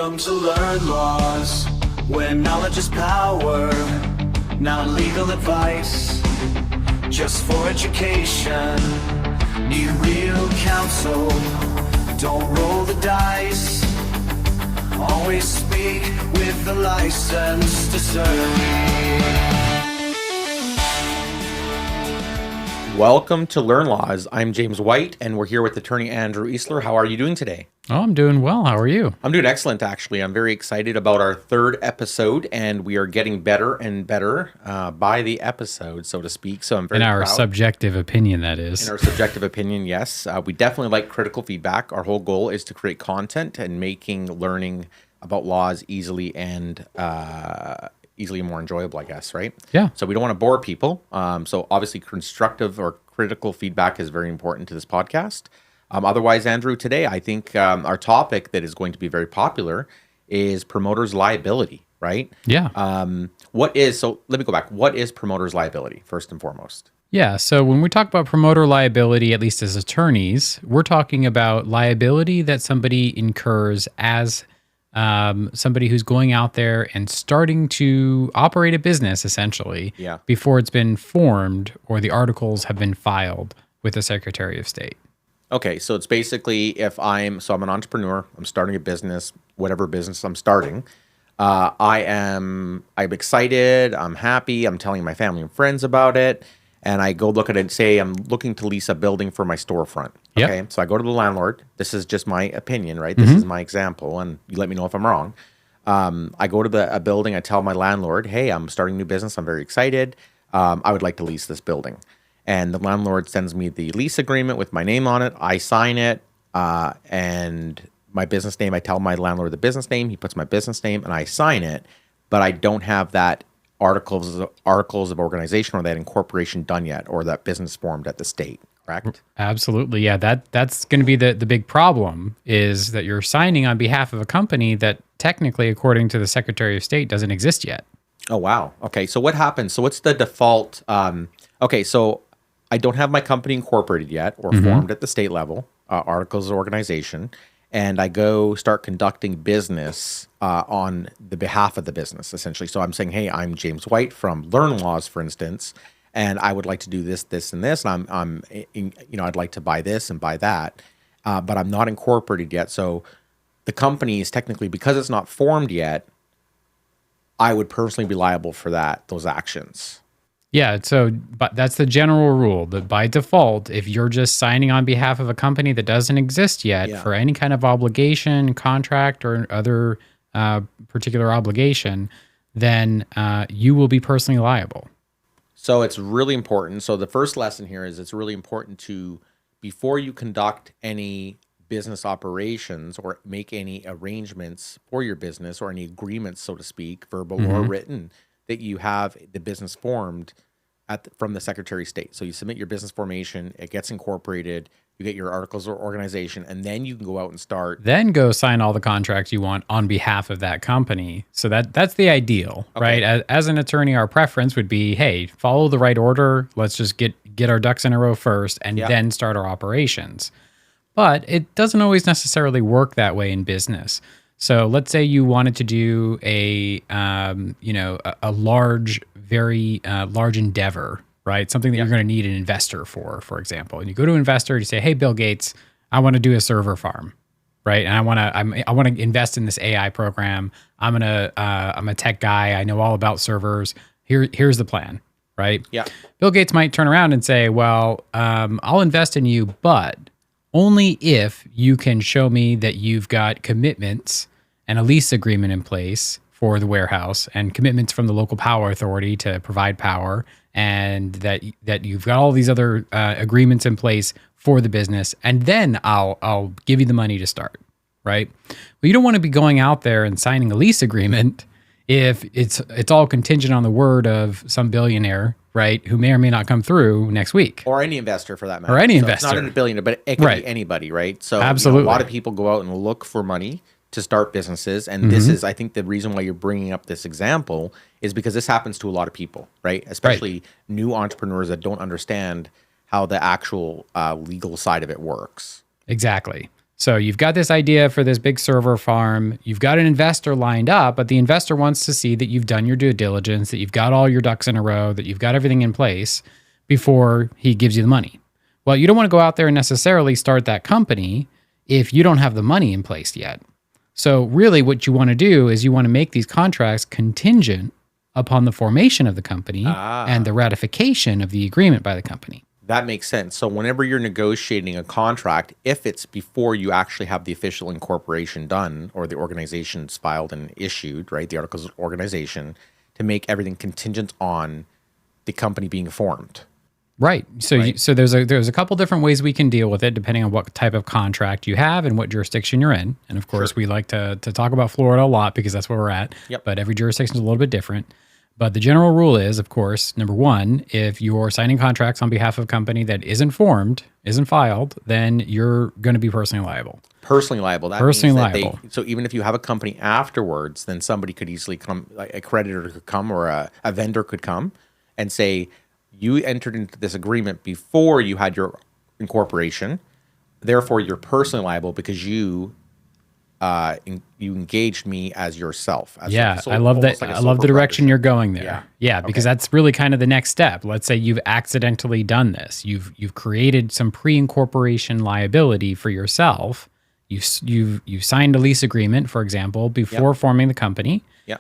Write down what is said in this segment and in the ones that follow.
Welcome to Learn Laws, where knowledge is power, not legal advice, just for education. Need real counsel, don't roll the dice. Always speak with the license to serve. Welcome to Learn Laws. I'm James White, and we're here with attorney Andrew Easler. How are you doing today? Oh, I'm doing well. How are you? I'm doing excellent, actually. I'm very excited about our third episode, and we are getting better and better by the episode, so to speak. So I'm very proud. In our subjective opinion, that is. In our subjective opinion, yes. We definitely like critical feedback. Our whole goal is to create content and making learning about laws easily and more enjoyable, I guess, right? Yeah. So we don't want to bore people. So obviously constructive or critical feedback is very important to this podcast. Otherwise, Andrew, today I think our topic that is going to be very popular is promoter's liability, right? Yeah. So let me go back. What is promoter's liability, first and foremost? Yeah. So when we talk about promoter liability, at least as attorneys, we're talking about liability that somebody incurs as somebody who's going out there and starting to operate a business, essentially, before it's been formed or the articles have been filed with the Secretary of State. Okay, so it's basically I'm an entrepreneur, I'm starting a business, whatever business I'm starting. I'm excited, I'm happy, I'm telling my family and friends about it, and I go look at it and say I'm looking to lease a building for my storefront. Okay, So I go to the landlord. This is just my opinion, right? This is my example, and you let me know if I'm wrong. I go to a building. I tell my landlord, hey, I'm starting a new business. I'm very excited. I would like to lease this building. And the landlord sends me the lease agreement with my name on it. I sign it, and my business name. I tell my landlord the business name. He puts my business name, and I sign it. But I don't have that articles of organization or that incorporation done yet, or that business formed at the state. Correct? Absolutely. Yeah, that's going to be the big problem, is that you're signing on behalf of a company that technically, according to the Secretary of State, doesn't exist yet. Oh, wow. Okay, so what happens? So what's the default? So I don't have my company incorporated yet or formed at the state level, articles of organization, and I go start conducting business on the behalf of the business, essentially. So I'm saying, hey, I'm James White from Learn Laws, for instance, and I would like to do this, this, and this, and I'd like to buy this and buy that, but I'm not incorporated yet. So the company is technically, because it's not formed yet, I would personally be liable for those actions. Yeah, but that's the general rule, that by default, if you're just signing on behalf of a company that doesn't exist yet for any kind of obligation, contract, or other particular obligation, then you will be personally liable. So it's really important. So the first lesson here is it's really important to, before you conduct any business operations or make any arrangements for your business or any agreements, so to speak, verbal or written, that you have the business formed from the Secretary of State. So you submit your business formation, it gets incorporated, you get your articles of organization, and then you can go out and start. Then go sign all the contracts you want on behalf of that company. So that's the ideal, right? As an attorney, our preference would be, hey, follow the right order. Let's just get our ducks in a row first and then start our operations. But it doesn't always necessarily work that way in business. So let's say you wanted to do a large, very large endeavor, right? Something that you're going to need an investor for example. And you go to an investor and you say, hey, Bill Gates, I want to do a server farm, right? And I want to invest in this AI program. I'm a tech guy. I know all about servers. Here's the plan, right? Yeah. Bill Gates might turn around and say, well, I'll invest in you, but only if you can show me that you've got commitments and a lease agreement in place for the warehouse and commitments from the local power authority to provide power, and that you've got all these other agreements in place for the business, and then I'll give you the money to start, right? Well, you don't want to be going out there and signing a lease agreement if it's all contingent on the word of some billionaire, right, who may or may not come through next week. Or any investor for that matter. Or any so investor. It's not a billionaire, but it can be anybody, right? So absolutely. A lot of people go out and look for money to start businesses. And this is, I think, the reason why you're bringing up this example is because this happens to a lot of people, right? Especially new entrepreneurs that don't understand how the actual legal side of it works. Exactly. So you've got this idea for this big server farm. You've got an investor lined up, but the investor wants to see that you've done your due diligence, that you've got all your ducks in a row, that you've got everything in place before he gives you the money. Well, you don't want to go out there and necessarily start that company if you don't have the money in place yet. So really what you want to do is you want to make these contracts contingent upon the formation of the company and the ratification of the agreement by the company. That makes sense. So whenever you're negotiating a contract, if it's before you actually have the official incorporation done or the organization's filed and issued, right, the articles of organization, to make everything contingent on the company being formed. Right. So Right. so there's a couple different ways we can deal with it depending on what type of contract you have and what jurisdiction you're in. And of course, we like to talk about Florida a lot because that's where we're at. Yep. But every jurisdiction is a little bit different. But the general rule is, of course, number one, if you're signing contracts on behalf of a company that isn't formed, isn't filed, then you're going to be personally liable. Personally liable. That Personally means that liable. so even if you have a company afterwards, then somebody could easily come, like a creditor could come or a vendor could come and say, you entered into this agreement before you had your incorporation. Therefore, you're personally liable because you engaged me as yourself. As Yeah, a I love that. almost like a I love the sole direction you're going there. Yeah. Yeah, because that's really kind of the next step. Let's say you've accidentally done this. You've created some pre-incorporation liability for yourself. You've signed a lease agreement, for example, before forming the company. Yeah.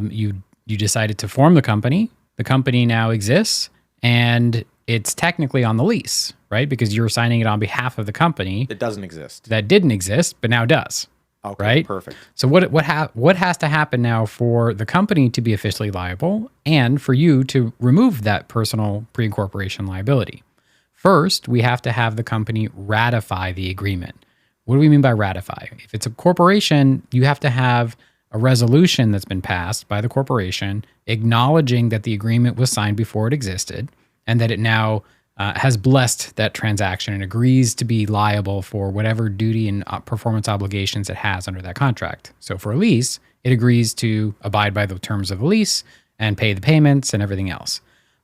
You decided to form the company. The company now exists, and it's technically on the lease, right? Because you're signing it on behalf of the company It doesn't exist. that didn't exist, but now does. Okay, Right? perfect. So what has to happen now for the company to be officially liable and for you to remove that personal pre-incorporation liability? First, we have to have the company ratify the agreement. What do we mean by ratify? If it's a corporation, you have to have a resolution that's been passed by the corporation acknowledging that the agreement was signed before it existed and that it now has blessed that transaction and agrees to be liable for whatever duty and performance obligations it has under that contract. So for a lease, it agrees to abide by the terms of the lease and pay the payments and everything else.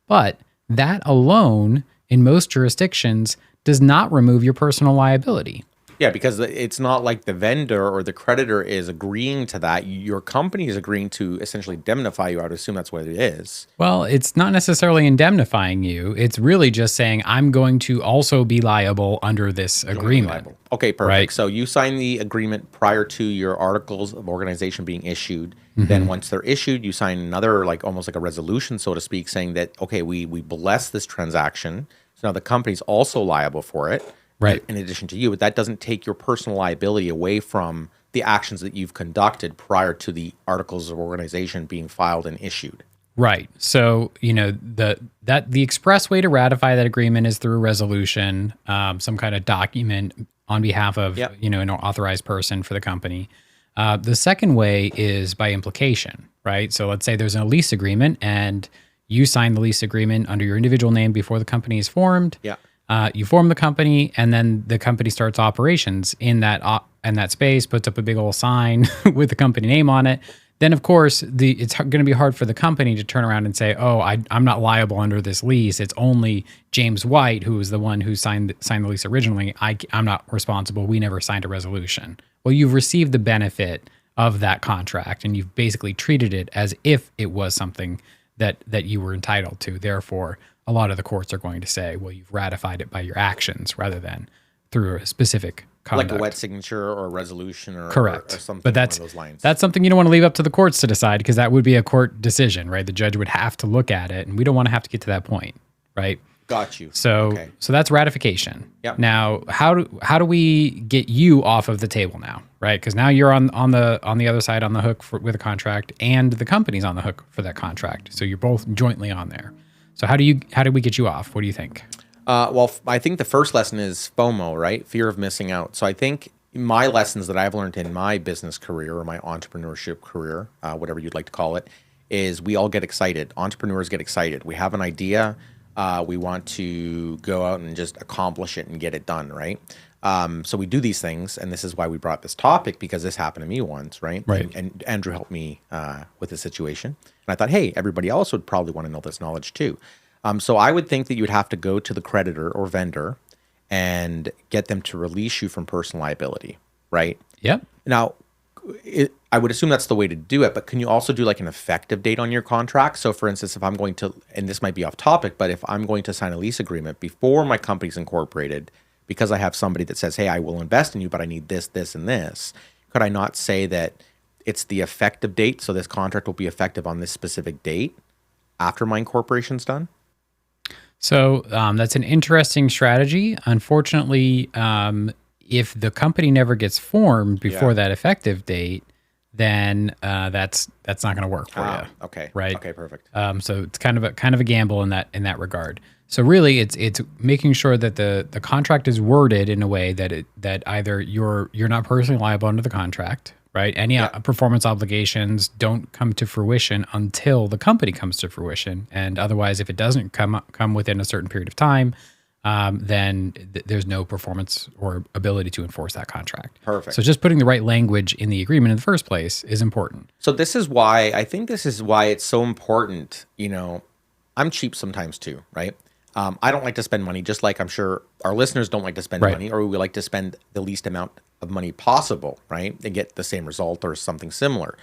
But that alone, in most jurisdictions, does not remove your personal liability. Yeah, because it's not like the vendor or the creditor is agreeing to that. Your company is agreeing to essentially indemnify you. I would assume that's what it is. Well, it's not necessarily indemnifying you. It's really just saying, I'm going to also be liable under this agreement. Liable. Okay, perfect. Right. So you sign the agreement prior to your articles of organization being issued. Mm-hmm. Then once they're issued, you sign another, like almost like a resolution, so to speak, saying that, okay, we bless this transaction. So now the company's also liable for it. Right. In addition to you, but that doesn't take your personal liability away from the actions that you've conducted prior to the articles of organization being filed and issued. Right. So, the express way to ratify that agreement is through a resolution, some kind of document on behalf of, Yep. an authorized person for the company. The second way is by implication, right? So let's say there's a lease agreement and you sign the lease agreement under your individual name before the company is formed. Yeah. You form the company, and then the company starts operations in that space, puts up a big old sign with the company name on it. Then, of course, it's going to be hard for the company to turn around and say, "Oh, I'm not liable under this lease. It's only James White who was the one who signed the lease originally. I'm not responsible. We never signed a resolution." Well, you've received the benefit of that contract, and you've basically treated it as if it was something that you were entitled to. Therefore, a lot of the courts are going to say, well, you've ratified it by your actions rather than through a specific conduct. Like a wet signature or a resolution or, Correct. or something But along those lines. that's something you don't want to leave up to the courts to decide because that would be a court decision, right? The judge would have to look at it, and we don't want to have to get to that point, right? Got you. So Okay. so that's ratification. Yep. Now, how do we get you off of the table now, right? Because now you're on the other side on the hook with a contract, and the company's on the hook for that contract. So you're both jointly on there. So how do we get you off? What do you think? Well, I think the first lesson is FOMO, right? Fear of missing out. So I think my lessons that I've learned in my business career or my entrepreneurship career, whatever you'd like to call it, is we all get excited. Entrepreneurs get excited. We have an idea. We want to go out and just accomplish it and get it done, right? So we do these things, and this is why we brought this topic, because this happened to me once, right? Right. And Andrew helped me with the situation. And I thought, hey, everybody else would probably want to know this knowledge too. So I would think that you would have to go to the creditor or vendor and get them to release you from personal liability, right? Yep. Now, I would assume that's the way to do it, but can you also do like an effective date on your contract? So for instance, if I'm going to, and this might be off topic, but if I'm going to sign a lease agreement before my company's incorporated, because I have somebody that says, hey, I will invest in you, but I need this, this, and this, could I not say that it's the effective date, so this contract will be effective on this specific date after my incorporation's done? So that's an interesting strategy. Unfortunately, if the company never gets formed before that effective date, then that's not going to work for you. Okay. Right. Okay. Perfect. So it's kind of a gamble in that regard. So really, it's making sure that the contract is worded in a way that either you're not personally liable under the contract, right? Any performance obligations don't come to fruition until the company comes to fruition, and otherwise, if it doesn't come within a certain period of time, then there's no performance or ability to enforce that contract. Perfect. So just putting the right language in the agreement in the first place is important. So this is why it's so important. I'm cheap sometimes too, right? I don't like to spend money, just like I'm sure our listeners don't like to spend money, or we like to spend the least amount of money possible, right? And get the same result or something similar.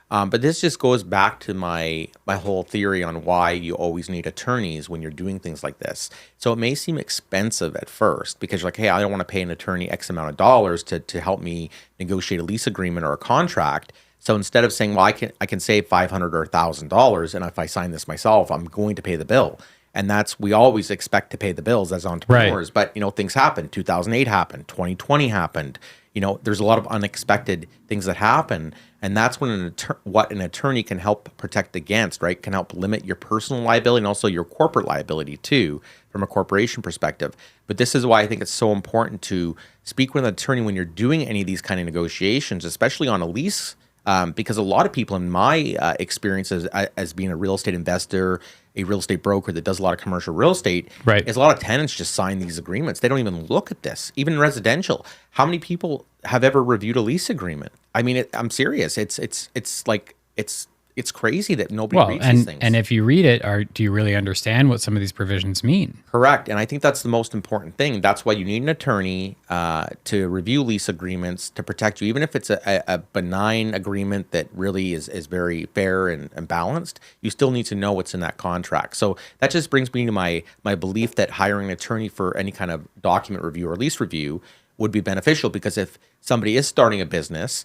But this just goes back to my whole theory on why you always need attorneys when you're doing things like this. So it may seem expensive at first because you're like, hey, I don't want to pay an attorney X amount of dollars to help me negotiate a lease agreement or a contract. So instead of saying, well, I can save $500 or $1,000, and if I sign this myself, I'm going to pay the bill. And we always expect to pay the bills as entrepreneurs, but things happen. 2008 happened, 2020 happened. There's a lot of unexpected things that happen, and that's when what an attorney can help protect against, right? Can help limit your personal liability and also your corporate liability too, from a corporation perspective. But this is why I think it's so important to speak with an attorney when you're doing any of these kind of negotiations, especially on a lease. Because a lot of people in my experiences as being a real estate investor, a real estate broker that does a lot of commercial real estate, is a lot of tenants just sign these agreements. They don't even look at this, even residential. How many people have ever reviewed a lease agreement? I mean, I'm serious. It's crazy that nobody reads these things. And if you read it, do you really understand what some of these provisions mean? Correct. And I think that's the most important thing. That's why you need an attorney to review lease agreements to protect you. Even if it's a benign agreement that really is very fair and balanced, you still need to know what's in that contract. So that just brings me to my belief that hiring an attorney for any kind of document review or lease review would be beneficial, because if somebody is starting a business,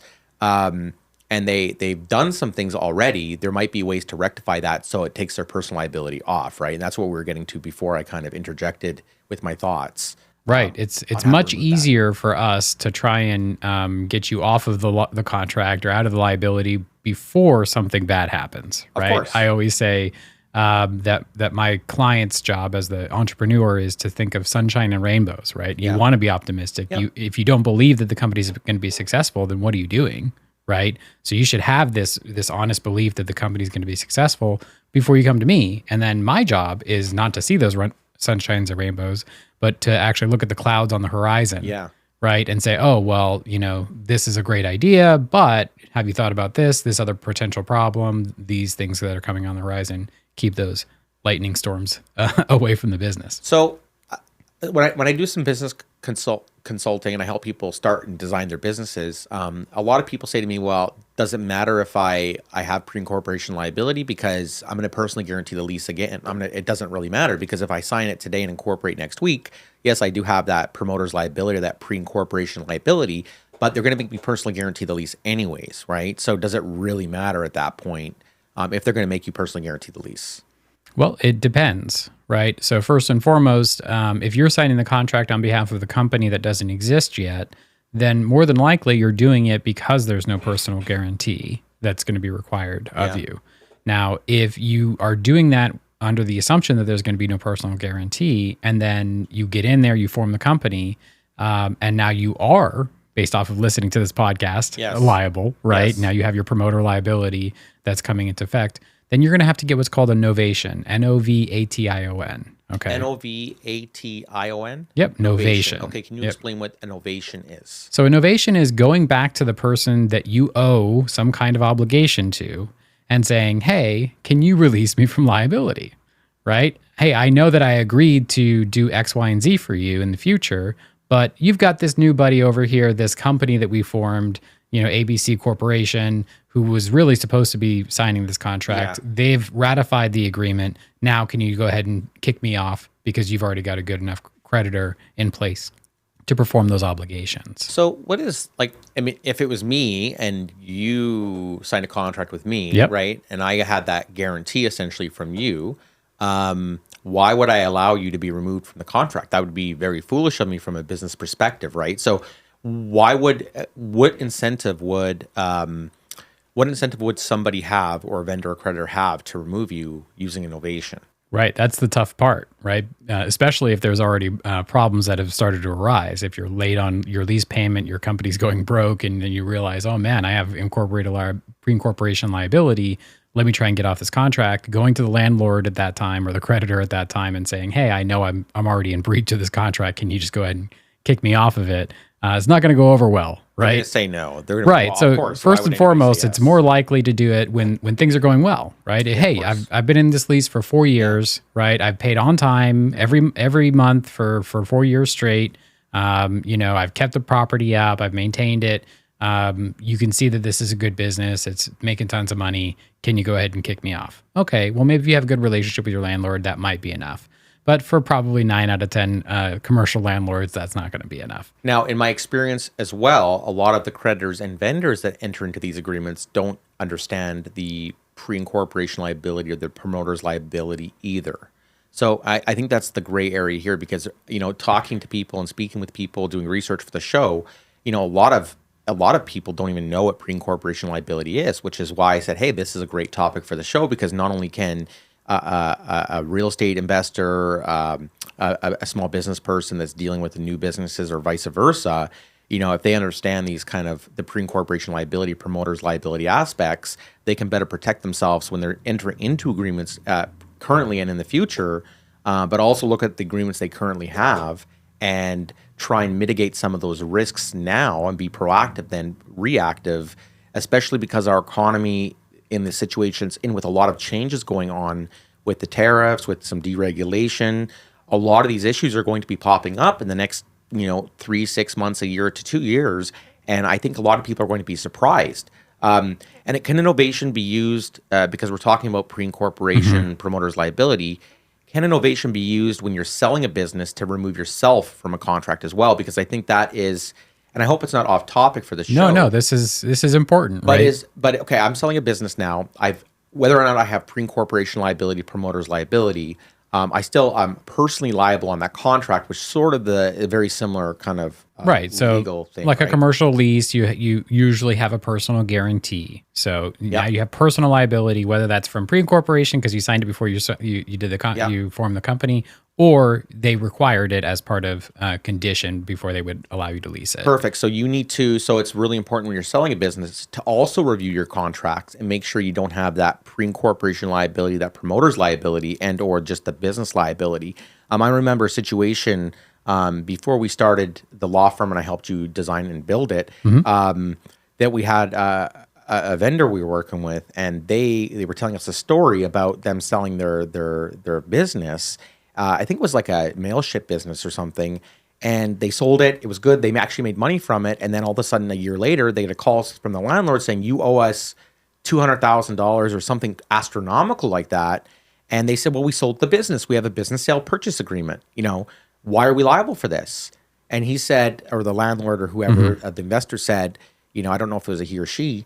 and they've done some things already, there might be ways to rectify that so it takes their personal liability off, right? And that's what we were getting to before I kind of interjected with my thoughts. Right. It's much easier for us to try and get you off of the contract or out of the liability before something bad happens, right? Of course. I always say that my client's job as the entrepreneur is to think of sunshine and rainbows, right? You want to be optimistic. If you don't believe that the company's going to be successful, then what are you doing? Right. So you should have this honest belief that the company is going to be successful before you come to me. And then my job is not to see those sunshines and rainbows, but to actually look at the clouds on the horizon. Yeah. Right. And say, oh, well, this is a great idea, but have you thought about this other potential problem, these things that are coming on the horizon? Keep those lightning storms away from the business. So when I do some business consulting and I help people start and design their businesses, a lot of people say to me, well, does it matter if I have pre-incorporation liability because I'm going to personally guarantee the lease again? It doesn't really matter, because if I sign it today and incorporate next week, yes, I do have that promoter's liability or that pre-incorporation liability, but they're going to make me personally guarantee the lease anyways, right? So does it really matter at that point if they're going to make you personally guarantee the lease? Well, it depends, right? So first and foremost, if you're signing the contract on behalf of the company that doesn't exist yet, then more than likely you're doing it because there's no personal guarantee that's going to be required of you. Now, if you are doing that under the assumption that there's going to be no personal guarantee, and then you get in there, you form the company, and now you are, based off of listening to this podcast, liable, right? Yes. Now you have your promoter liability that's coming into effect. Then you're going to have to get what's called a novation, Novation. Okay. Novation? Yep, novation. Okay, can you explain what a novation is? So a novation is going back to the person that you owe some kind of obligation to and saying, hey, can you release me from liability? right? Hey, I know that I agreed to do X, Y, and Z for you in the future, but you've got this new buddy over here, this company that we formed, ABC Corporation, who was really supposed to be signing this contract. Yeah. They've ratified the agreement. Now, can you go ahead and kick me off because you've already got a good enough creditor in place to perform those obligations? So what is like, I mean, if it was me and you signed a contract with me, Yep. right? And I had that guarantee essentially from you, why would I allow you to be removed from the contract? That would be very foolish of me from a business perspective, right? So why what incentive would somebody have, or a vendor or creditor have, to remove you using Novation? Right. That's the tough part, right? Especially if there's already problems that have started to arise. If you're late on your lease payment, your company's going broke, and then you realize, oh man, I have pre-incorporation liability. Let me try and get off this contract. Going to the landlord at that time or the creditor at that time and saying, hey, I know I'm already in breach of this contract. Can you just go ahead and kick me off of it? It's not going to go over well, They're right? gonna say no. They're gonna, Right. well, So of course. first Why would and anybody foremost, say it's yes? more likely to do it when things are going well, right? Hey, I've been in this lease for 4 years, right? I've paid on time every month for 4 years straight. I've kept the property up, I've maintained it. You can see that this is a good business. It's making tons of money. Can you go ahead and kick me off? Okay. Well, maybe if you have a good relationship with your landlord, that might be enough. But for probably 9 out of 10 commercial landlords, that's not going to be enough. Now, in my experience as well, a lot of the creditors and vendors that enter into these agreements don't understand the pre-incorporation liability or the promoter's liability either. So I think that's the gray area here, because, talking to people and speaking with people, doing research for the show, a lot of people don't even know what pre-incorporation liability is, which is why I said, hey, this is a great topic for the show, because not only can a real estate investor, a small business person that's dealing with the new businesses, or vice versa, if they understand these kind of the pre-incorporation liability, promoter's liability aspects, they can better protect themselves when they're entering into agreements currently and in the future, but also look at the agreements they currently have and try and mitigate some of those risks now and be proactive than reactive, especially because our economy in the situations with a lot of changes going on with the tariffs, with some deregulation, a lot of these issues are going to be popping up in the next, 3, 6 months, a year to 2 years. And I think a lot of people are going to be surprised. And can Novation be used, because we're talking about pre-incorporation, promoter's liability, can Novation be used when you're selling a business to remove yourself from a contract as well? Because I think that is, and I hope it's not off topic for the show. No, this is important, right? But okay, I'm selling a business now. Whether or not I have pre-incorporation liability, promoter's liability, I'm personally liable on that contract, which is sort of a very similar kind of Right. So legal thing, like right? a commercial lease, you usually have a personal guarantee. So now you have personal liability, whether that's from pre-incorporation because you signed it before you did you formed the company, or they required it as part of condition before they would allow you to lease it. Perfect. So so it's really important when you're selling a business to also review your contracts and make sure you don't have that pre-incorporation liability, that promoter's liability, and or just the business liability. I remember a situation before we started the law firm and I helped you design and build it, that we had a vendor we were working with, and they were telling us a story about them selling their business. I think it was like a mail ship business or something, and they sold it. It was good. They actually made money from it. And then all of a sudden, a year later, they get a call from the landlord saying, you owe us $200,000 or something astronomical like that. And they said, well, we sold the business. We have a business sale purchase agreement. Why are we liable for this? And he said, or the landlord or whoever, the investor said, I don't know if it was a he or she,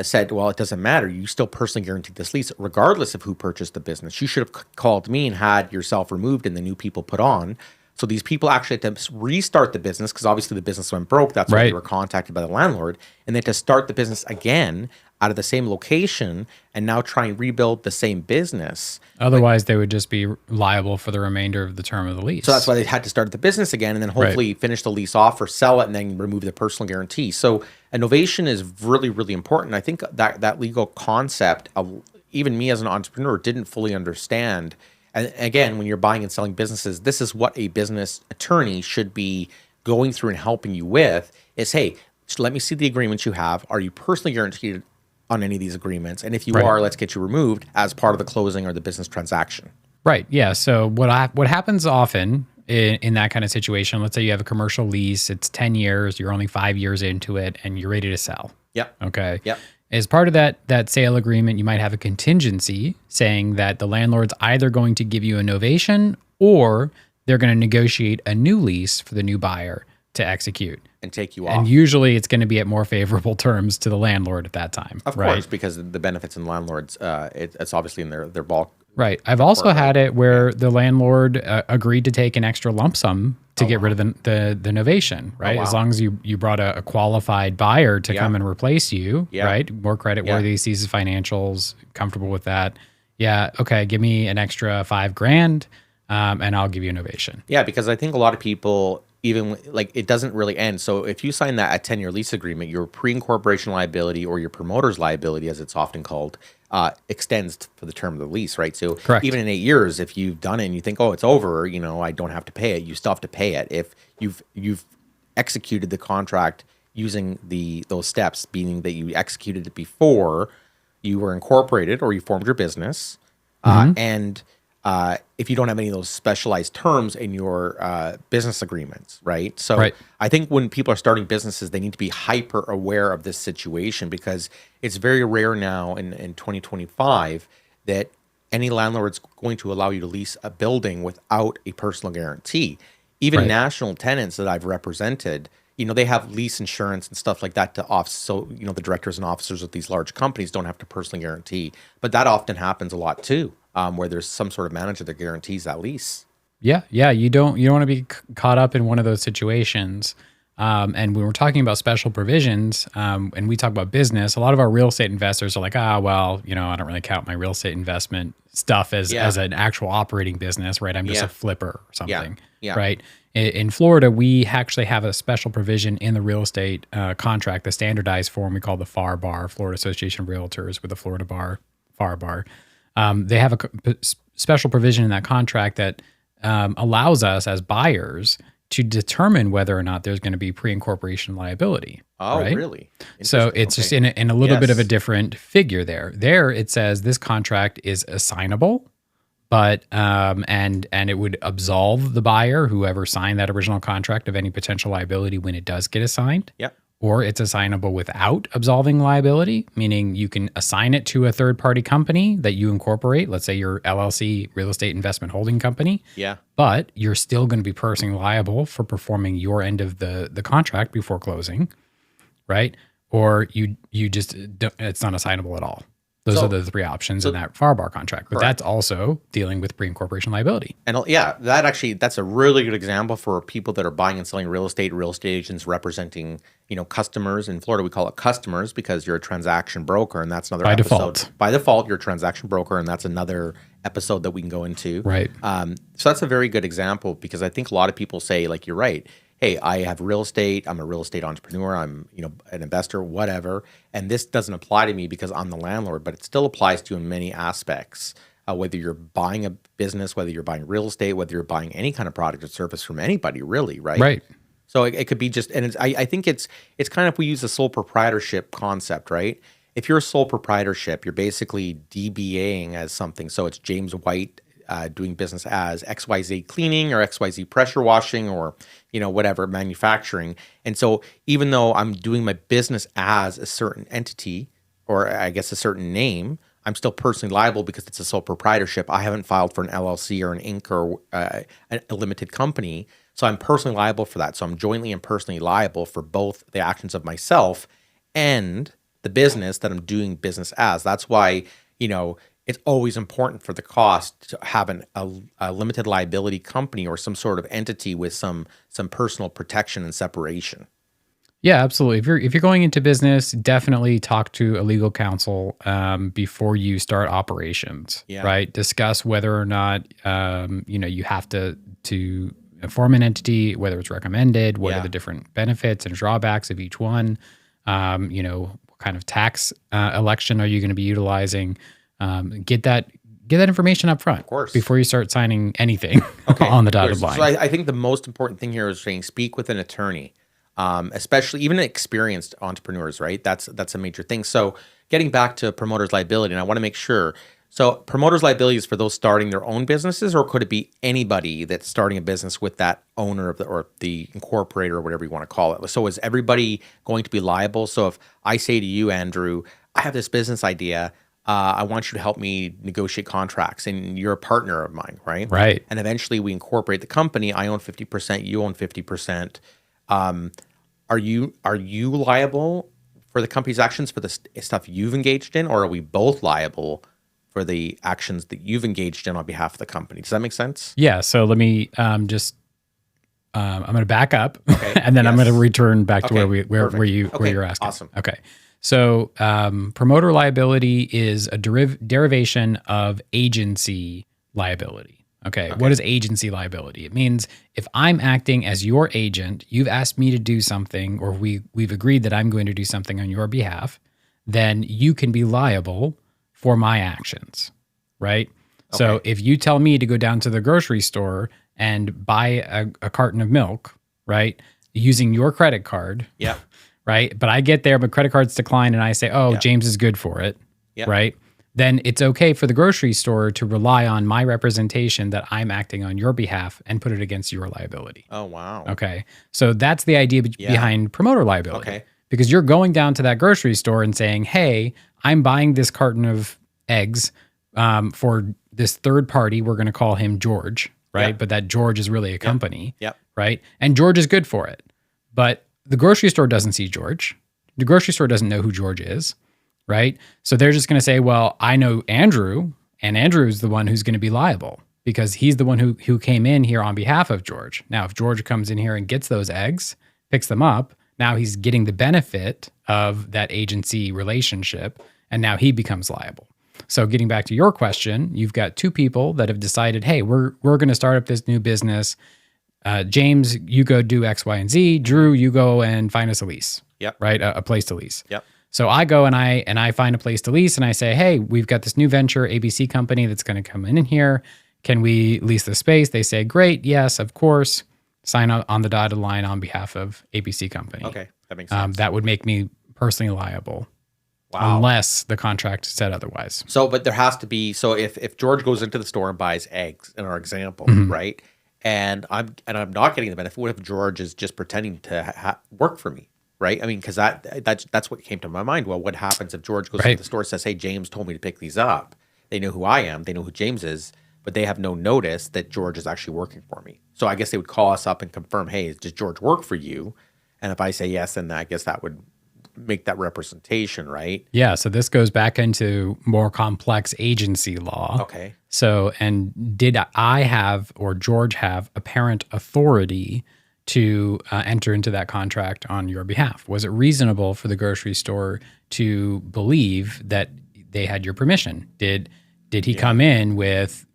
said, well, it doesn't matter. You still personally guaranteed this lease, regardless of who purchased the business. You should have called me and had yourself removed and the new people put on. So these people actually had to restart the business because obviously the business went broke. That's why they were contacted by the landlord. And they had to start the business again out of the same location and now try and rebuild the same business. Otherwise, they would just be liable for the remainder of the term of the lease. So that's why they had to start the business again and then hopefully finish the lease off or sell it and then remove the personal guarantee. So Novation is really, really important. I think that legal concept, even me as an entrepreneur, didn't fully understand. And again, when you're buying and selling businesses, this is what a business attorney should be going through and helping you with is, hey, let me see the agreements you have. Are you personally guaranteed on any of these agreements? And if you are, let's get you removed as part of the closing or the business transaction. Right. Yeah. So what happens often in that kind of situation, let's say you have a commercial lease, it's 10 years, you're only 5 years into it, and you're ready to sell. Yep. Okay. Yep. As part of that sale agreement, you might have a contingency saying that the landlord's either going to give you a novation or they're going to negotiate a new lease for the new buyer to execute. And take you off. And usually it's going to be at more favorable terms to the landlord at that time. Of right? course, because the benefits in landlords, it's obviously in their bulk. Right. I've also had it where the landlord agreed to take an extra lump sum to get rid of the novation, right? wow. As long as you brought a qualified buyer to come and replace you, right? More credit worthy, sees his financials, comfortable with that. Yeah. Okay. Give me an extra $5,000 and I'll give you a novation. Yeah, because I think a lot of people, even like it doesn't really end. So if you sign that 10-year lease agreement, your pre-incorporation liability or your promoter's liability, as it's often called, extends for the term of the lease, right? So even in 8 years, if you've done it and you think, oh, it's over, I don't have to pay it, you still have to pay it. If you've executed the contract using those steps, meaning that you executed it before you were incorporated or you formed your business, and if you don't have any of those specialized terms in your business agreements, right? So I think when people are starting businesses, they need to be hyper aware of this situation because it's very rare now in 2025 that any landlord's going to allow you to lease a building without a personal guarantee. Even national tenants that I've represented, they have lease insurance and stuff like that to off. So, the directors and officers of these large companies don't have to personally guarantee, but that often happens a lot too. Where there's some sort of manager that guarantees that lease. Yeah. You don't want to be caught up in one of those situations. And when we're talking about special provisions, and we talk about business, a lot of our real estate investors are like, I don't really count my real estate investment stuff as an actual operating business, right? I'm just a flipper or something, right? In Florida, we actually have a special provision in the real estate contract, the standardized form we call the FAR bar, Florida Association of Realtors with the Florida bar, FAR bar. They have a special provision in that contract that allows us as buyers to determine whether or not there's going to be pre-incorporation liability. Oh, right? Really? So it's just in a little bit of a different figure there. There it says this contract is assignable, but and it would absolve the buyer, whoever signed that original contract, of any potential liability when it does get assigned. Yep. Or it's assignable without absolving liability, meaning you can assign it to a third-party company that you incorporate, let's say your LLC, Real Estate Investment Holding Company. Yeah. But you're still going to be personally liable for performing your end of the contract before closing, right? Or you just, it's not assignable at all. Those are the three options in that FAR bar contract. But that's also dealing with pre-incorporation liability. And that's a really good example for people that are buying and selling real estate agents representing, customers. In Florida, we call it customers because you're a transaction broker, and that's another episode. Default. By default, you're a transaction broker, and that's another episode that we can go into. Right. So that's a very good example because I think a lot of people say, like, you're right. Hey, I have real estate. I'm a real estate entrepreneur. I'm, an investor, whatever. And this doesn't apply to me because I'm the landlord, but it still applies to you in many aspects. Whether you're buying a business, whether you're buying real estate, whether you're buying any kind of product or service from anybody, really, right? Right. So it could be just, and I think it's kind of, we use the sole proprietorship concept, right? If you're a sole proprietorship, you're basically DBAing as something. So it's James White doing business as XYZ cleaning or XYZ pressure washing or, whatever, manufacturing. And so even though I'm doing my business as a certain entity or I guess a certain name, I'm still personally liable because it's a sole proprietorship. I haven't filed for an LLC or an Inc. or a limited company. So I'm personally liable for that. So I'm jointly and personally liable for both the actions of myself and the business that I'm doing business as. That's why, it's always important for the cost to have a limited liability company or some sort of entity with some personal protection and separation. Yeah, absolutely. If you're going into business, definitely talk to a legal counsel before you start operations. Yeah. Right. Discuss whether or not you have to form an entity, whether it's recommended, what are the different benefits and drawbacks of each one. What kind of tax election are you going to be utilizing? Get that information up front, of course, before you start signing anything on the dotted line. So I think the most important thing here is saying speak with an attorney, especially even experienced entrepreneurs, right? That's a major thing. So getting back to promoter's liability, and I want to make sure. So promoter's liability is for those starting their own businesses, or could it be anybody that's starting a business with that owner of or the incorporator or whatever you want to call it? So is everybody going to be liable? So if I say to you, Andrew, I have this business idea, I want you to help me negotiate contracts, and you're a partner of mine, right? Right. And eventually we incorporate the company. I own 50%, you own 50%. Are you liable for the company's actions for the stuff you've engaged in, or are we both liable for the actions that you've engaged in on behalf of the company? Does that make sense? Yeah. So let me I'm going to back up, Okay. and then I'm Yes. going to return back to Okay. where Perfect. you're asking. Awesome. Okay. So promoter liability is a derivation of agency liability. Okay. What is agency liability? It means if I'm acting as your agent, you've asked me to do something, or we've agreed that I'm going to do something on your behalf, then you can be liable for my actions, right? So if you tell me to go down to the grocery store and buy a carton of milk, right, using your credit card, Yeah. right? But I get there, but credit cards decline, and I say, oh, James is good for it, right? Then it's okay for the grocery store to rely on my representation that I'm acting on your behalf and put it against your liability. Oh, wow. Okay. So that's the idea behind promoter liability. Okay. Because you're going down to that grocery store and saying, hey, I'm buying this carton of eggs for this third party. We're going to call him George, right? Yep. But that George is really a company, Yep. right? And George is good for it. But the grocery store doesn't see George. The grocery store doesn't know who George is, right? So they're just going to say, well, I know Andrew, and Andrew's the one who's going to be liable because he's the one who came in here on behalf of George. Now, if George comes in here and gets those eggs, picks them up, now he's getting the benefit of that agency relationship, and now he becomes liable. So getting back to your question, you've got two people that have decided, hey, we're going to start up this new business. James, you go do X, Y, and Z. Drew, you go and find us a lease. Yep. Right? A place to lease. Yep. So I go and I find a place to lease, and I say, hey, we've got this new venture ABC company that's going to come in here. Can we lease the space? They say, great. Yes, of course. Sign on the dotted line on behalf of ABC company. Okay. That makes sense. That would make me personally liable. Wow. Unless the contract said otherwise. So, but there has to be, so if George goes into the store and buys eggs, in our example, right? And I'm not getting the benefit. What if George is just pretending to work for me, right? I mean, because that's what came to my mind. Well, what happens if George goes to the store and says, hey, James told me to pick these up. They know who I am. They know who James is, but they have no notice that George is actually working for me. So I guess they would call us up and confirm, hey, does George work for you? And if I say yes, then I guess that would make that representation, right? Yeah, so this goes back into more complex agency law. Okay. So, and did I have or George have apparent authority to enter into that contract on your behalf? Was it reasonable for the grocery store to believe that they had your permission? Did he come in with,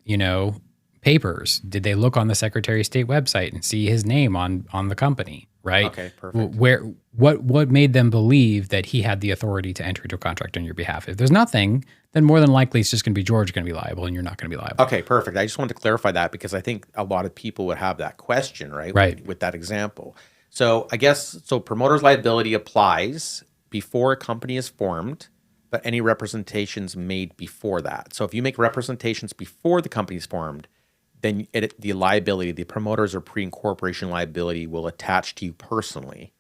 papers? Did they look on the Secretary of State website and see his name on the company? Right. Okay, perfect. What made them believe that he had the authority to enter into a contract on your behalf? If there's nothing, then more than likely it's just going to be George going to be liable, and you're not going to be liable. Okay, perfect. I just wanted to clarify that because I think a lot of people would have that question, right? Right. With that example. So I guess, promoter's liability applies before a company is formed, but any representations made before that. So if you make representations before the company is formed, then the liability, the promoters or pre-incorporation liability will attach to you personally,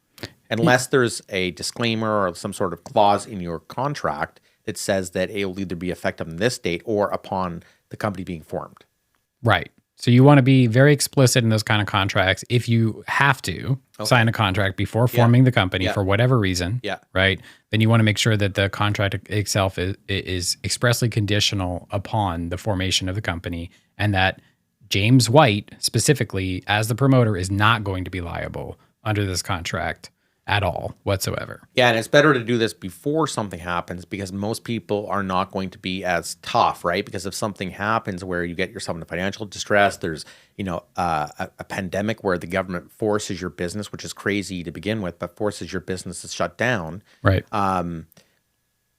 unless there's a disclaimer or some sort of clause in your contract that says that it will either be effective on this date or upon the company being formed. Right. So you want to be very explicit in those kind of contracts. If you have to sign a contract before forming the company for whatever reason, right, then you want to make sure that the contract itself is expressly conditional upon the formation of the company, and that James White, specifically, as the promoter, is not going to be liable under this contract at all whatsoever. Yeah, and it's better to do this before something happens because most people are not going to be as tough, right? Because if something happens where you get yourself into financial distress, there's, a pandemic where the government forces your business, which is crazy to begin with, but forces your business to shut down. Right.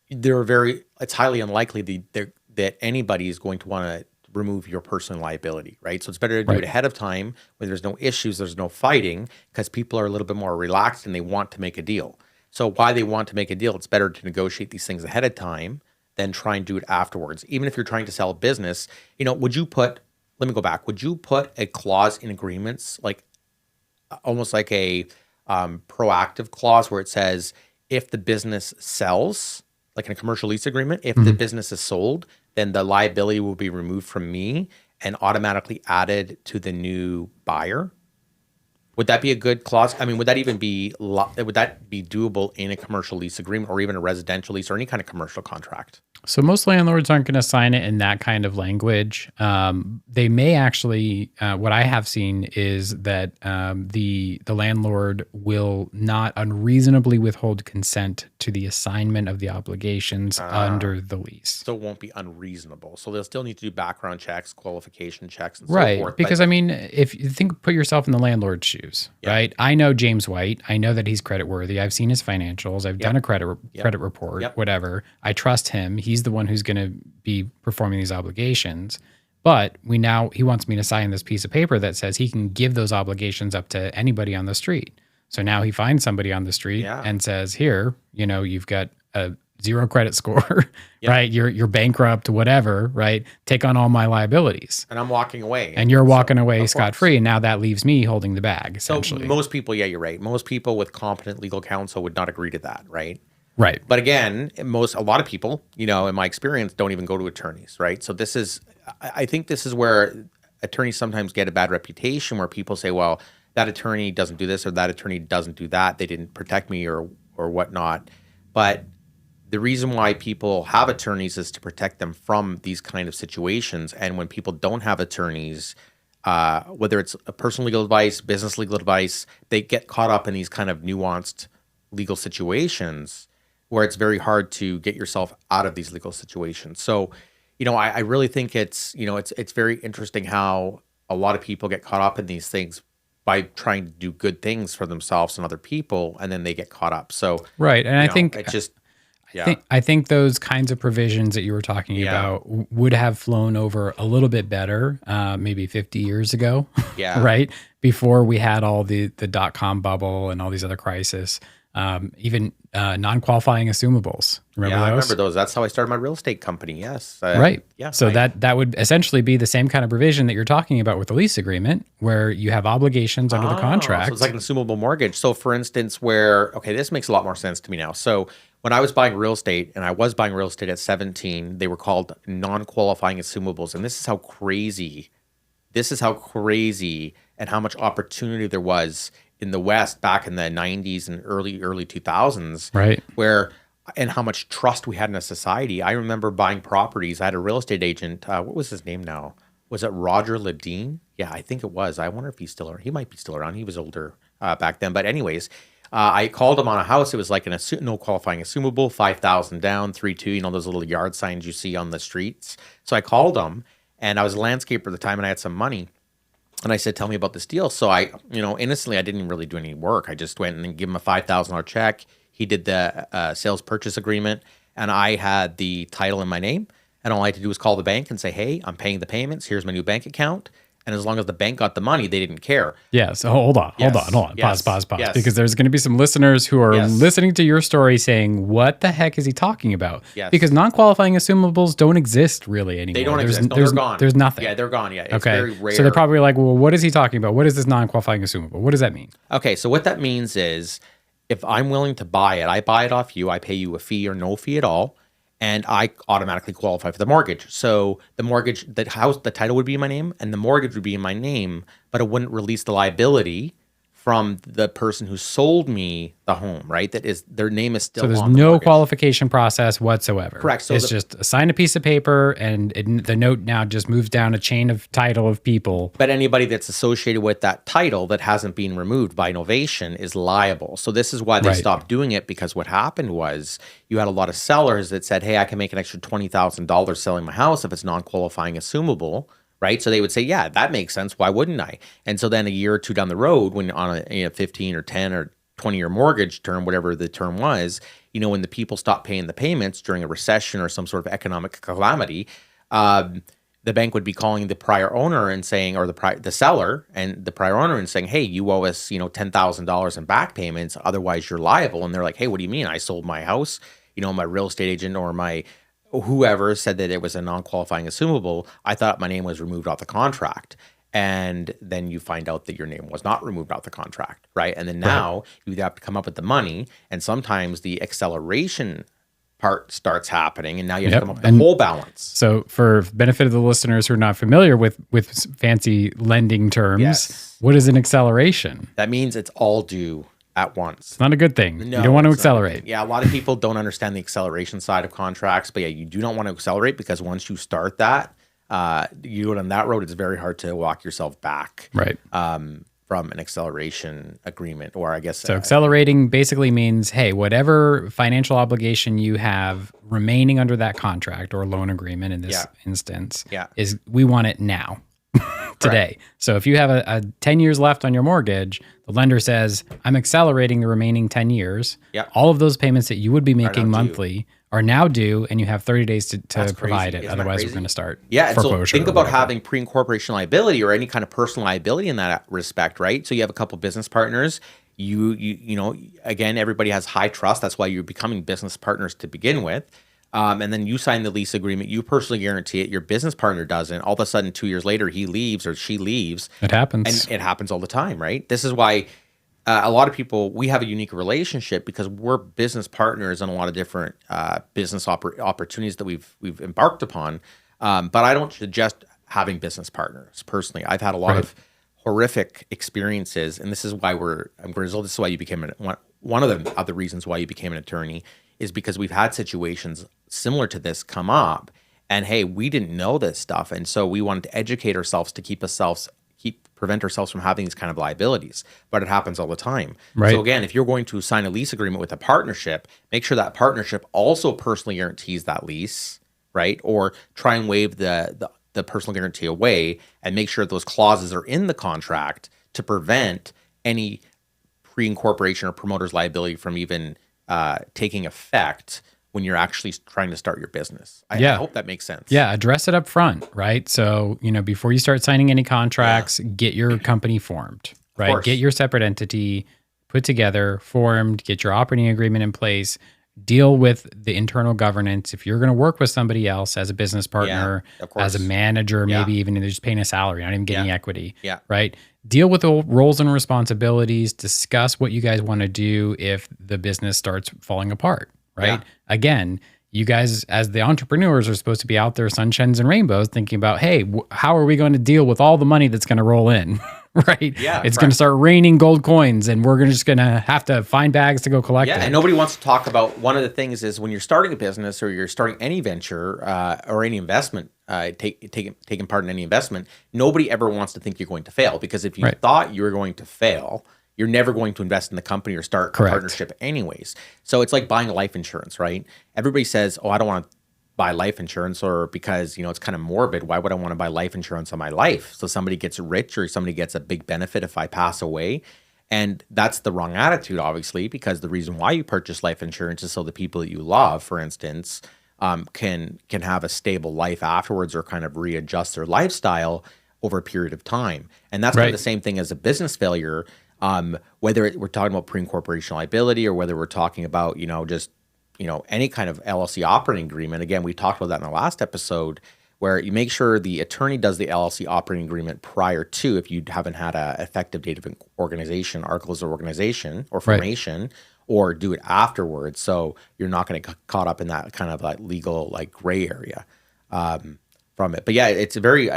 It's highly unlikely that anybody is going to want to remove your personal liability, right? So it's better to do it ahead of time when there's no issues, there's no fighting, because people are a little bit more relaxed and they want to make a deal. So why they want to make a deal, it's better to negotiate these things ahead of time than try and do it afterwards. Even if you're trying to sell a business, would you put, let me go back, would you put a clause in agreements, like almost like a proactive clause where it says, if the business sells, like in a commercial lease agreement, if the business is sold, then the liability will be removed from me and automatically added to the new buyer? Would that be a good clause? I mean, would that be doable in a commercial lease agreement or even a residential lease or any kind of commercial contract? So most landlords aren't going to sign it in that kind of language. They may actually. What I have seen is that the landlord will not unreasonably withhold consent to the assignment of the obligations under the lease. So it won't be unreasonable. So they'll still need to do background checks, qualification checks, and Right. so forth. Because I mean, if you put yourself in the landlord's shoes, right? I know James White. I know that he's creditworthy. I've seen his financials. I've done a credit report, whatever. I trust him. He's the one who's going to be performing these obligations. But he wants me to sign this piece of paper that says he can give those obligations up to anybody on the street. So now he finds somebody on the street and says, here, you've got a 0 credit score, right? You're bankrupt, whatever, right? Take on all my liabilities. And I'm walking away. And you're walking away scot-free. And now that leaves me holding the bag, essentially. So most people, you're right. Most people with competent legal counsel would not agree to that, right? Right. But again, a lot of people, in my experience, don't even go to attorneys, right? So I think this is where attorneys sometimes get a bad reputation, where people say, well, that attorney doesn't do this or that attorney doesn't do that. They didn't protect me or whatnot. But the reason why people have attorneys is to protect them from these kind of situations. And when people don't have attorneys, whether it's a personal legal advice, business legal advice, they get caught up in these kind of nuanced legal situations where it's very hard to get yourself out of these legal situations. So, I really think it's very interesting how a lot of people get caught up in these things by trying to do good things for themselves and other people, and then they get caught up. So, right. And I think it just, I think those kinds of provisions that you were talking about would have flown over a little bit better, maybe 50 years ago, right? Before we had all the dot-com bubble and all these other crises. Even non-qualifying assumables. Remember those? I remember those. That's how I started my real estate company. Yes. Right. Yeah. So that would essentially be the same kind of provision that you're talking about with the lease agreement, where you have obligations under the contract. So it's like an assumable mortgage. So for instance, this makes a lot more sense to me now. So when I was buying real estate, and I was buying real estate at 17, they were called non-qualifying assumables. And this is how crazy and how much opportunity there was in the West back in the 90s and early 2000s, right? And how much trust we had in a society. I remember buying properties. I had a real estate agent. What was his name now? Was it Roger Ledeen? Yeah, I think it was. I wonder if he's still around. He might be still around. He was older back then. But anyways, I called him on a house. It was like no qualifying assumable, 5,000 down, 3-2, those little yard signs you see on the streets. So I called him, and I was a landscaper at the time, and I had some money. And I said, tell me about this deal. So I, innocently, I didn't really do any work. I just went and gave him a $5,000 check. He did the sales purchase agreement, and I had the title in my name. And all I had to do was call the bank and say, hey, I'm paying the payments. Here's my new bank account. And as long as the bank got the money, they didn't care. Yeah. So hold on. Yes. Pause. Yes. Because there's going to be some listeners who are listening to your story saying, what the heck is he talking about? Yes. Because non-qualifying assumables don't exist really anymore. They don't exist. No, they're gone. There's nothing. Yeah, they're gone. Yeah. It's very rare. So they're probably like, well, what is he talking about? What is this non-qualifying assumable? What does that mean? Okay. So what that means is if I'm willing to buy it, I buy it off you, I pay you a fee or no fee at all, and I automatically qualify for the mortgage. So the mortgage, the title would be in my name, and the mortgage would be in my name, but it wouldn't release the liability from the person who sold me the home, right? That is, their name is still on the mortgage. So there's no qualification process whatsoever. Correct. So it's just sign a piece of paper, and the note now just moves down a chain of title of people. But anybody that's associated with that title that hasn't been removed by Novation is liable. So this is why they stopped doing it, because what happened was you had a lot of sellers that said, hey, I can make an extra $20,000 selling my house if it's non-qualifying assumable. Right. So they would say, yeah, that makes sense. Why wouldn't I? And so then a year or two down the road, when on a 15 or 10 or 20-year mortgage term, whatever the term was, when the people stopped paying the payments during a recession or some sort of economic calamity, the bank would be calling the prior owner and saying, or the seller and the prior owner and saying, hey, you owe us, $10,000 in back payments. Otherwise, you're liable. And they're like, hey, what do you mean? I sold my house. My real estate agent or my whoever said that it was a non-qualifying assumable, I thought my name was removed off the contract. And then you find out that your name was not removed off the contract, right? And then now you have to come up with the money, and sometimes the acceleration part starts happening, and now you have to come up with the whole balance. So for benefit of the listeners who are not familiar with fancy lending terms, what is an acceleration? That means it's all due at once. It's not a good thing. No, you don't want to it's not a good accelerate. thing. Yeah, a lot of people don't understand the acceleration side of contracts, but yeah, you do not want to accelerate, because once you start that, you go down that road, it's very hard to walk yourself back. Right. From an acceleration agreement, or I guess. So accelerating basically means, hey, whatever financial obligation you have remaining under that contract or loan agreement in this instance, is we want it now, today. So if you have a 10 years left on your mortgage, the lender says, I'm accelerating the remaining 10 years. All of those payments that you would be making monthly are now due, and you have 30 days to provide it. Otherwise, we're going to start foreclosure. And so think about having pre-incorporation liability or any kind of personal liability in that respect, right? So you have a couple business partners. You know, again, everybody has high trust. That's why you're becoming business partners to begin with. And then you sign the lease agreement. You personally guarantee it. Your business partner doesn't. All of a sudden, 2 years later, he leaves or she leaves. It happens. And it happens all the time, right? This is why a lot of people, we have a unique relationship because we're business partners in a lot of different business opportunities that we've embarked upon. But I don't suggest having business partners personally. I've had a lot of horrific experiences, and this is why I'm Grizzled. This is why you became one of the other reasons why you became an attorney is because we've had situations similar to this come up, and hey, we didn't know this stuff, and so we wanted to educate ourselves to prevent ourselves from having these kind of liabilities, but it happens all the time. Right. So again, if you're going to sign a lease agreement with a partnership, make sure that partnership also personally guarantees that lease, right? Or try and waive the personal guarantee away and make sure those clauses are in the contract to prevent any pre-incorporation or promoter's liability from even taking effect when you're actually trying to start your business. I hope that makes sense. Yeah, address it up front, right? So, before you start signing any contracts, get your company formed, right? Get your separate entity put together, formed, get your operating agreement in place, deal with the internal governance. If you're going to work with somebody else as a business partner, as a manager, maybe even if they're just paying a salary, not even getting equity, right? Deal with the roles and responsibilities, discuss what you guys want to do if the business starts falling apart. Right. Again, you guys, as the entrepreneurs, are supposed to be out there, sunshines and rainbows, thinking about, hey, how are we going to deal with all the money that's going to roll in? Right. Yeah. It's going to start raining gold coins, and we're just going to have to find bags to go collect it. And nobody wants to talk about, one of the things is when you're starting a business or you're starting any venture or any investment, taking part in any investment, nobody ever wants to think you're going to fail, because if you thought you were going to fail, you're never going to invest in the company or start a partnership anyways. So it's like buying life insurance, right? Everybody says, oh, I don't want to buy life insurance, or because, it's kind of morbid. Why would I want to buy life insurance on my life? So somebody gets rich or somebody gets a big benefit if I pass away. And that's the wrong attitude, obviously, because the reason why you purchase life insurance is so the people that you love, for instance, can have a stable life afterwards, or kind of readjust their lifestyle over a period of time. And that's kind of the same thing as a business failure. Whether we're talking about pre-incorporation liability, or whether we're talking about, any kind of LLC operating agreement. Again, we talked about that in the last episode, where you make sure the attorney does the LLC operating agreement prior to, if you haven't had a effective date of organization, articles of organization or formation, or do it afterwards. So you're not going to get caught up in that kind of like legal, gray area from it. But yeah, it's a very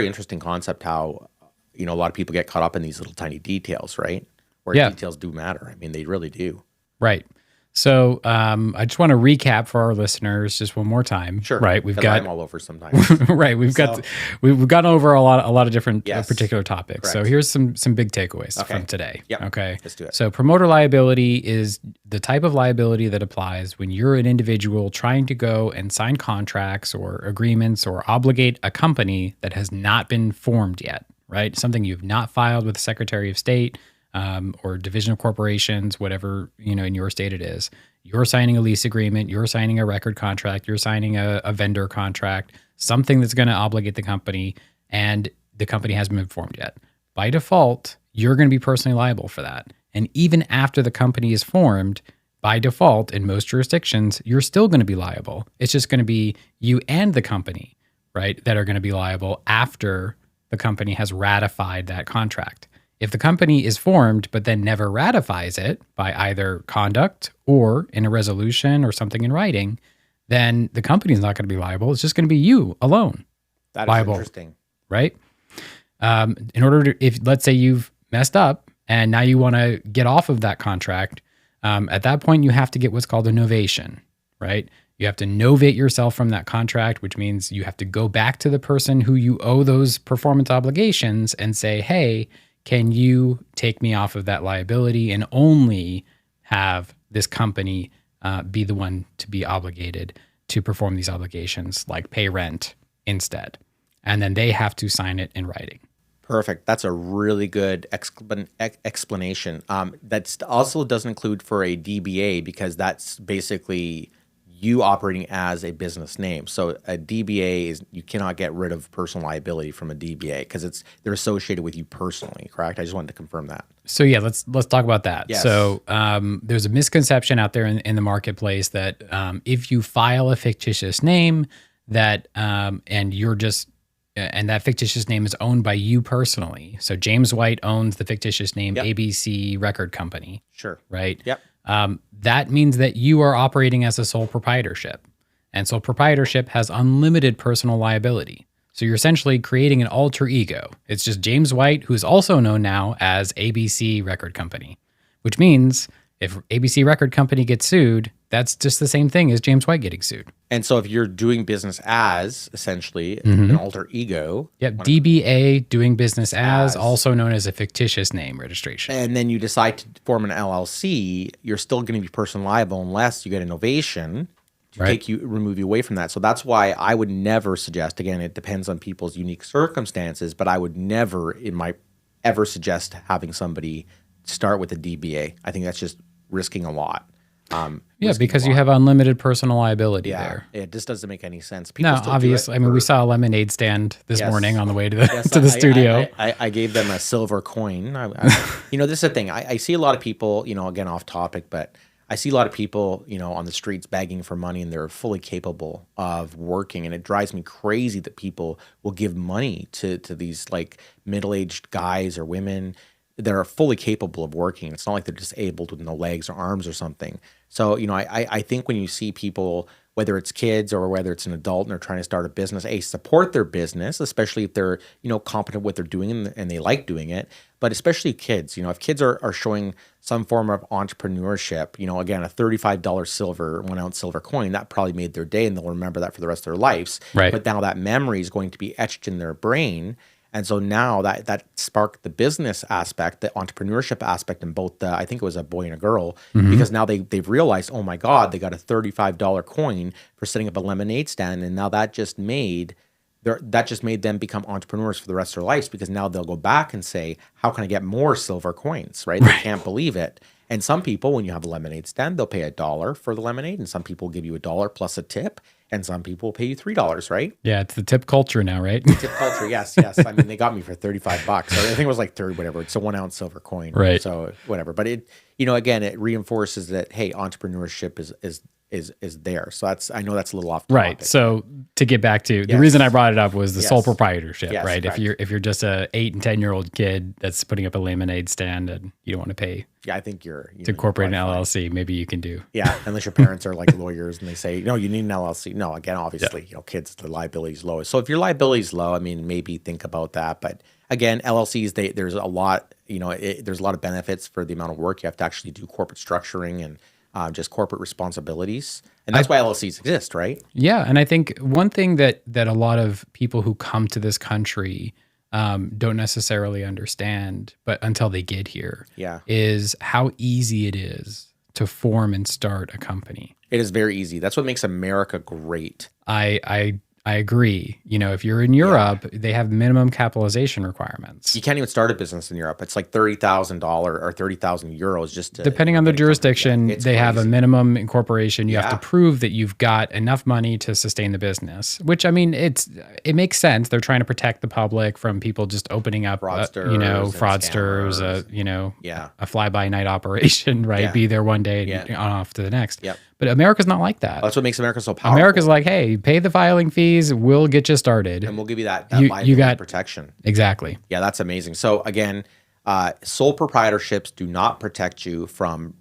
interesting concept how, a lot of people get caught up in these little tiny details, right? Where details do matter. I mean, they really do. Right. So I just want to recap for our listeners just one more time. Sure. Right. I'm all over sometimes. Right. We've gone over a lot of different particular topics. Correct. So here's some big takeaways from today. Yep. Okay. Let's do it. So promoter liability is the type of liability that applies when you're an individual trying to go and sign contracts or agreements or obligate a company that has not been formed yet. Right. Something you've not filed with the Secretary of State, or Division of Corporations, whatever, in your state it is. You're signing a lease agreement, you're signing a record contract, you're signing a vendor contract, something that's going to obligate the company, and the company hasn't been formed yet. By default, you're going to be personally liable for that. And even after the company is formed, by default, in most jurisdictions, you're still going to be liable. It's just going to be you and the company, right, that are going to be liable after the company has ratified that contract. If the company is formed but then never ratifies it by either conduct or in a resolution or something in writing, then the company is not going to be liable. It's just going to be you alone. That is liable, interesting. right? In order to, if let's say you've messed up and now you want to get off of that contract, at that point you have to get what's called a novation, right? You have to novate yourself from that contract, which means you have to go back to the person who you owe those performance obligations and say, hey, can you take me off of that liability and only have this company be the one to be obligated to perform these obligations, like pay rent instead. And then they have to sign it in writing. Perfect. That's a really good explanation. That also doesn't include for a DBA because that's basically you operating as a business name. So a DBA is, you cannot get rid of personal liability from a DBA because they're associated with you personally, correct? I just wanted to confirm that. So yeah, let's talk about that. Yes. So there's a misconception out there in the marketplace that if you file a fictitious name that and you're just and that fictitious name is owned by you personally. So James White owns the fictitious name ABC Record Company. Sure. Right? Yep. That means that you are operating as a sole proprietorship. And sole proprietorship has unlimited personal liability. So you're essentially creating an alter ego. It's just James White, who's also known now as ABC Record Company, which means if ABC Record Company gets sued, that's just the same thing as James White getting sued. And so if you're doing business as essentially an alter ego. Yep. DBA, doing business as, also known as a fictitious name registration. And then you decide to form an LLC, you're still going to be personally liable unless you get a novation to remove you away from that. So that's why I would never suggest, again, it depends on people's unique circumstances, but I would never ever suggest having somebody start with a DBA. I think that's just risking a lot. Because you have unlimited personal liability there. It just doesn't make any sense. No, obviously. I mean, we saw a lemonade stand this morning on the way to the to the studio. I gave them a silver coin. This is the thing. I see a lot of people, again, off topic, but I see a lot of people, on the streets begging for money and they're fully capable of working. And it drives me crazy that people will give money to these like middle-aged guys or women that are fully capable of working. It's not like they're disabled with no legs or arms or something. So, I think when you see people, whether it's kids or whether it's an adult and they're trying to start a business, support their business, especially if they're, competent with what they're doing and they like doing it. But especially kids, if kids are showing some form of entrepreneurship, again, a $35 silver, 1 ounce silver coin, that probably made their day and they'll remember that for the rest of their lives. Right. But now that memory is going to be etched in their brain. And so now that sparked the business aspect, the entrepreneurship aspect in both I think it was a boy and a girl, because now they've realized, oh my God, they got a $35 coin for setting up a lemonade stand. And now that just made them become entrepreneurs for the rest of their lives, because now they'll go back and say, how can I get more silver coins, right? They can't believe it. And some people, when you have a lemonade stand, they'll pay $1 for the lemonade. And some people will give you $1 plus a tip. And some people will pay you $3, right? Yeah, it's the tip culture now, right? Tip culture, yes. I mean, they got me for $35. Or I think it was like 30, whatever. It's a 1 ounce silver coin. Right. So whatever. But it, again, it reinforces that, hey, entrepreneurship is there. So I know that's a little off topic. Right. So to get back to the reason I brought it up was the sole proprietorship, right? Correct. If you're just a 8 and 10-year-old kid that's putting up a lemonade stand and you don't want to pay. Yeah, I think to incorporate an LLC, maybe you can do. Yeah, unless your parents are like lawyers and they say, no, you need an LLC. No, again, obviously, kids, the liability is low. So if your liability is low, I mean, maybe think about that. But again, LLCs, there's a lot, there's a lot of benefits for the amount of work you have to actually do corporate structuring and just corporate responsibilities. And that's why LLCs exist, right? Yeah. And I think one thing that a lot of people who come to this country don't necessarily understand, but until they get here, is how easy it is to form and start a company. It is very easy. That's what makes America great. I I agree. You know, if you're in Europe, they have minimum capitalization requirements. You can't even start a business in Europe. It's like $30,000 or 30,000 euros just to. Depending on the jurisdiction, they have a minimum incorporation. You have to prove that you've got enough money to sustain the business, which, I mean, it makes sense. They're trying to protect the public from people just opening up, fraudsters, a fly-by-night operation, right? Yeah. Be there one day and off to the next. Yep. But America's not like that. That's what makes America so powerful. America's like, hey, pay the filing fees, we'll get you started. And we'll give you that liability protection. Exactly. Yeah, that's amazing. So again, sole proprietorships do not protect you from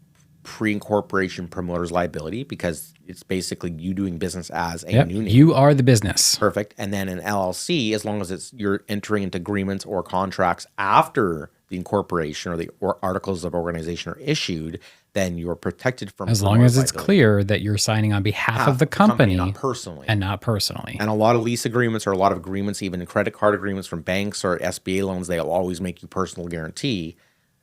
pre-incorporation promoter's liability because it's basically you doing business as a new name. You are the business. Perfect. And then an LLC, as long as you're entering into agreements or contracts after the incorporation or articles of organization are issued, then you're protected from as long as it's clear that you're signing on behalf of the company, not personally. And not personally. And a lot of lease agreements or a lot of agreements, even credit card agreements from banks or SBA loans, they'll always make you personal guarantee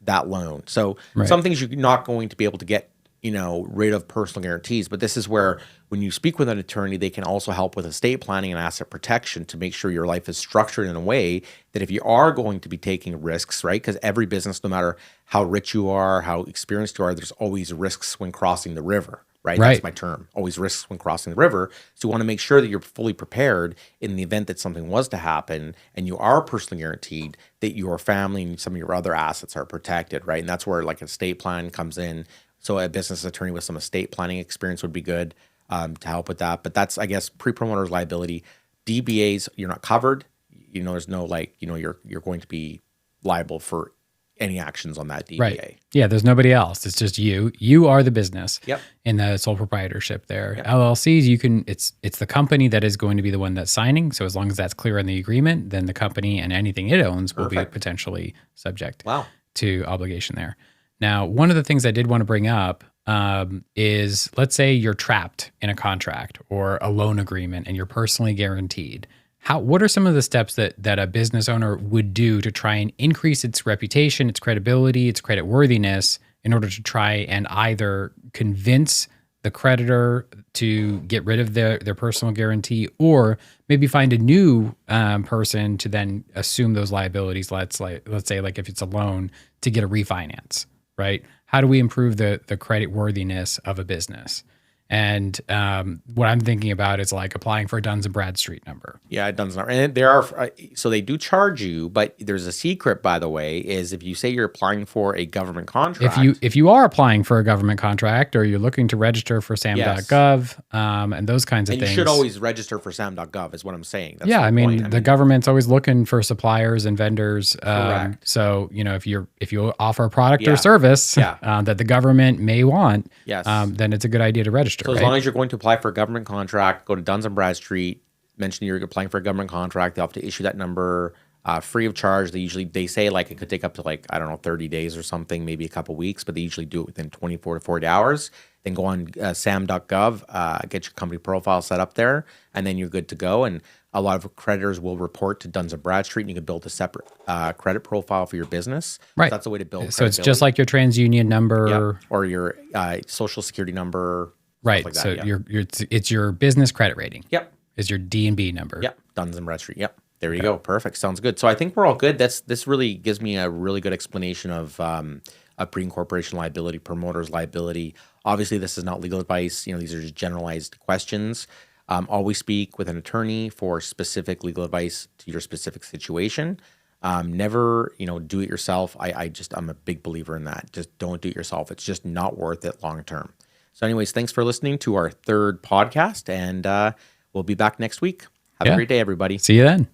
that loan. So some things you're not going to be able to get, rid of personal guarantees. But this is where when you speak with an attorney, they can also help with estate planning and asset protection to make sure your life is structured in a way that if you are going to be taking risks, right? Because every business, no matter how rich you are, how experienced you are, there's always risks when crossing the river, right? That's my term. Always risks when crossing the river. So you want to make sure that you're fully prepared in the event that something was to happen and you are personally guaranteed that your family and some of your other assets are protected, right? And that's where like an estate plan comes in. So a business attorney with some estate planning experience would be good to help with that. But that's, I guess, pre-promoter's liability. DBAs, you're not covered. There's no you're going to be liable for any actions on that DBA. Right. Yeah, there's nobody else. It's just you. You are the business. Yep. In the sole proprietorship there. Yep. LLCs, it's the company that is going to be the one that's signing. So as long as that's clear in the agreement, then the company and anything it owns will be potentially subject to obligation there. Now, one of the things I did want to bring up is, let's say you're trapped in a contract or a loan agreement and you're personally guaranteed. What are some of the steps that a business owner would do to try and increase its reputation, its credibility, its creditworthiness in order to try and either convince the creditor to get rid of their personal guarantee or maybe find a new person to then assume those liabilities, let's say like if it's a loan, to get a refinance, right? How do we improve the creditworthiness of a business? And what I'm thinking about is like applying for a Duns and Bradstreet number. Yeah, Duns and and there are so they do charge you, but there's a secret, by the way, is if you say you're applying for a government contract. If you are applying for a government contract or you're looking to register for sam.gov and those kinds of things, you should always register for sam.gov is what I'm saying. That's the government's always looking for suppliers and vendors. Correct. So if you offer a product or service that the government may want, then it's a good idea to register. So as long as you're going to apply for a government contract, go to Duns and Bradstreet, mention you're applying for a government contract. They'll have to issue that number free of charge. They say like it could take up to 30 days or something, maybe a couple weeks, but they usually do it within 24 to 40 hours. Then go on sam.gov, get your company profile set up there, and then you're good to go. And a lot of creditors will report to Duns and Bradstreet, and you can build a separate credit profile for your business. Right. So that's a way to build. So it's just like your TransUnion number or your social security number. Right. Like so it's your business credit rating. Yep. Is your D&B number. Yep. Duns and Bradstreet. Yep. There you go. Perfect. Sounds good. So I think we're all good. This really gives me a really good explanation of a pre-incorporation liability, promoter's liability. Obviously, this is not legal advice. These are just generalized questions. Always speak with an attorney for specific legal advice to your specific situation. Never, do it yourself. I'm a big believer in that. Just don't do it yourself. It's just not worth it long term. So anyways, thanks for listening to our third podcast, and we'll be back next week. Have a great day, everybody. See you then.